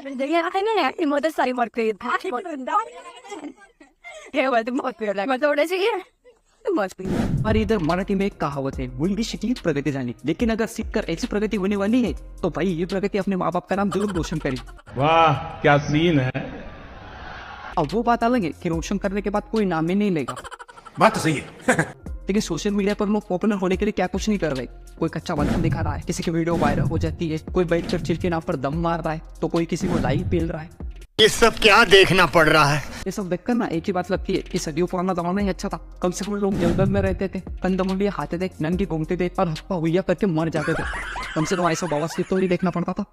देखिए नहीं मदद सारी मर गई ये बात बहुत प्यार लगा थोड़े से बस। और इधर मराठी में एक कहावत है, मुलगी शिकली प्रगति झाली, लेकिन अगर सीखकर ऐसी प्रगति होने वाली है तो भाई ये प्रगति अपने माँ बाप का नाम जरूर रोशन करे। वाह क्या सीन है। अब वो बात अलग है कि रोशन करने के बाद कोई नाम ही नहीं लेगा, बात तो सही है। लेकिन सोशल मीडिया पर लोग पॉपुलर होने के लिए क्या कुछ नहीं कर रहे। कोई कच्चा बंधन दिखा रहा है, किसी की वीडियो वायरल हो जाती है, कोई बैठ चर्चिल के नाम पर दम मार रहा है, तो कोई किसी को लाइव पेल रहा है। ये सब क्या देखना पड़ रहा है। ये सब देखकर ना एक ही बात लगती है कि सदियों पुराना जमाना ही अच्छा था। कम से कम लोग जंगल में रहते थे, कंदमूली खाते थे, नंगी घूमते थे और हफ्पा हुइया करके मर जाते थे। कम से कम ऐसा बवासीर तो नहीं देखना पड़ता था।